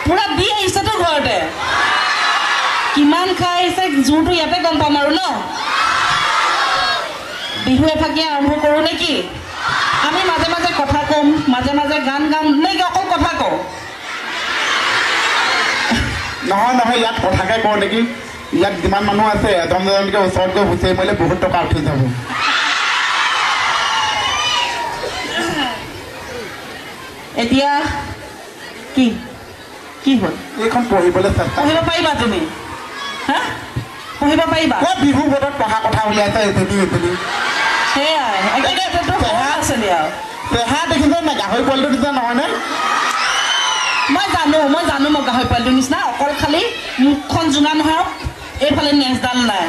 পুৰা দি আহিছেতো ঘৰতে কিমান খাই আহিছে জোৰটো ইয়াতে গম পাম আৰু ন বিহু এফাকি আৰম্ভ কৰোঁ নেকি আমি মাজে মাজে কথা ক'ম মাজে মাজে গান গাম নে অকল কথা কওঁ নহয় নহয় ইয়াত কথাকে কওঁ নেকি ইয়াত যিমান মানুহ আছে এজন এজনকৈ ওচৰত গৈ হুঁচৰি মাৰিলে বহুত টকা উঠি যাব এতিয়া কি কি হ'ল এইখন পঢ়িবলৈ চেষ্টা পঢ়িব পাৰিবা তুমি হা পঢ়িব পাৰিবা বিহু বতৰত পঢ়া কথা উলিয়াইছে এইটো সেয়াই পঢ়া আছে দিয়া পেহা দেখিছে নাই গাহৰি পোৱালিটো দিছে নহয়নে মই জানো মই গাহৰি পোৱালিটোৰ নিচিনা অকল খালি মুখখন জোঙা নহয় এইফালে নেজডাল নাই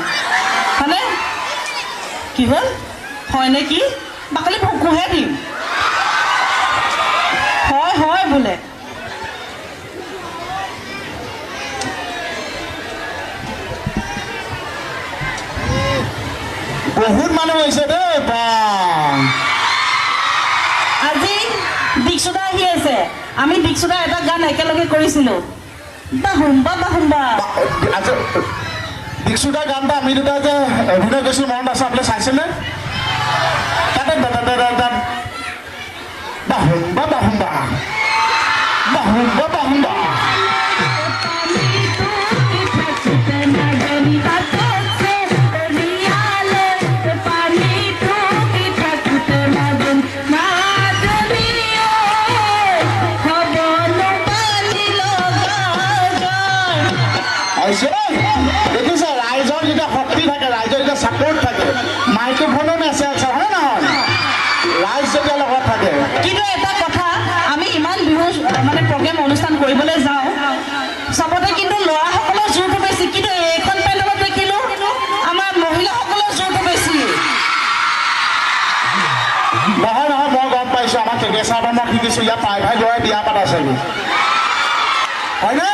হয়নে কি হ'ল হয়নে কি বাকলি ভকুহে দিম হয় হয় বোলে বহুত মানুহ হৈছে দেই আজি দীক্ষুদা আহি আছে আমি দীক্ষুদা এটা গান একেলগে কৰিছিলোঁ বাহুম্বা বাহুম্বা দীক্ষুদা গানটা আমি দুটা যে অভিনয় কৰিছিলোঁ মনত আছে আপুনি চাইছেনে তাতে বাহুম্বা বাহুম্বা বাহুম্বা বাহুম্বা দেখিছে ৰাইজৰ যেতিয়া শক্তি থাকে ৰাইজৰ যেতিয়া ছাপোৰ্ট থাকে মাইক্ৰফোনো নেচে হয় নহয় ৰাইজ যেতিয়া লগত থাকে কিন্তু এটা কথা আমি ইমান বিহু মানে প্ৰগ্ৰেম অনুষ্ঠান কৰিবলৈ যাওঁ চবতে কিন্তু ল'ৰাসকলৰ জোৰটো বেছি কিন্তু এইখন পেণ্ডেলত দেখিলোঁ আমাৰ মহিলাসকলৰ জোৰটো বেছি নহয় নহয় মই গম পাইছোঁ আমাৰ কেগেচাৰ পৰা মই শিকিছোঁ ইয়াত প্ৰায়ভাগ ল'ৰাই বিয়া পাতাইছে হয়নে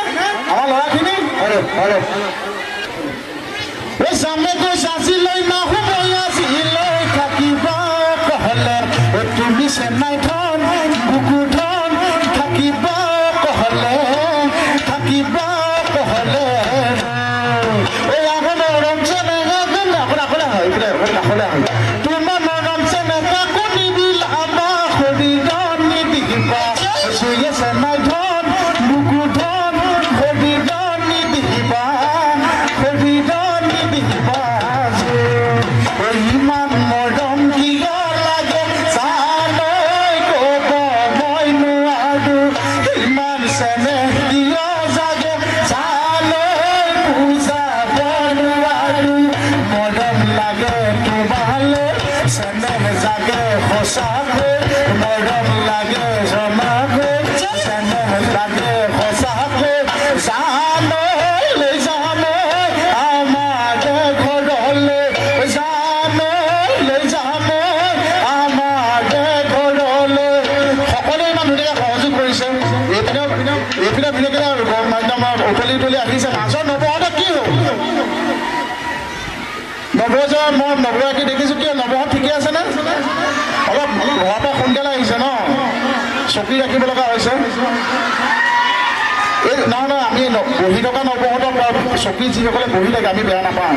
আমাৰ ল'ৰাখিনি জামেকৈ চাচিলৈ নাহো মই আজিলৈ থাকিব কহলে তুমি চেন্নাই ধন বুকু ধন থাকিব কহলে এই আগলে ৰঞ্জনে আগলে হয় কাষলে হয় তোমাৰ ৰঞ্জনে কাকো নিদিল আমাৰ শৰীৰত নিদিবা চুয়ে চেন্নাই ধন বুকু ধন শৰীৰত নিদিবা ইমান মৰম কিয় লাগে চালৈ ক'ব মই নোৱাৰো ইমান চেনেহ কিয় জাগে চালৈ বুজাব নোৱাৰো মৰম লাগে তোমালে চেনেহ জাগে সঁচাকৈ মৰম লাগে জনাকৈ চেনেহ লাগে সঁচাকৈ উতলি আহিছে মাজৰ নৱহঁতে কি হ'ল নৱজৰ মই নৱগৰাকী দেখিছোঁ কিয় নৱহঁত ঠিকে আছেনে অলপ ঘৰৰ পৰা সোনকালে আহিছে ন চকী ৰাখিব লগা হৈছে এই নহয় আমি বহি থকা নৱহঁতক চকী যিসকলে বহি থাকে আমি বেয়া নাপাওঁ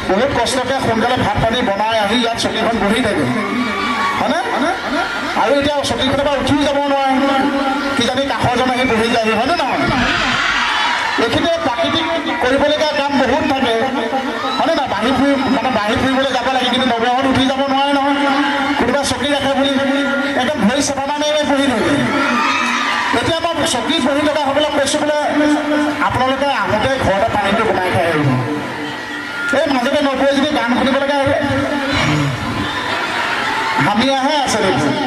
বহুত কষ্টকৈ সোনকালে ভাত পানী বনাই আহি ইয়াত চকীখন বহি থাকে হয়নে আৰু এতিয়া চকীখনৰ পৰা উঠিও যাব নোৱাৰে কিজানি কাষৰজন আহি বহি যায়হি হয়নে নহয় এইখিনি প্ৰাকৃতিক কৰিবলগীয়া কাম বহুত থাকে হয়নে নাই বাঢ়ি ফুৰিবলৈ যাব লাগে কিন্তু নৱহঁত উঠি যাব নোৱাৰে নহয় কোনোবা চকী ৰাখে বুলি একদম ভৰি চেপা মাৰি বহি থাকে এতিয়া মই চকীত বহি থকা সকলক কৈছোঁ বোলে আপোনালোকে আহোঁতে ঘৰতে পানীটো বনাই খাই আহিব এই মাজতে নবৌৱে যদি গান শুনিব লগা হামি আহে আছে দেখোন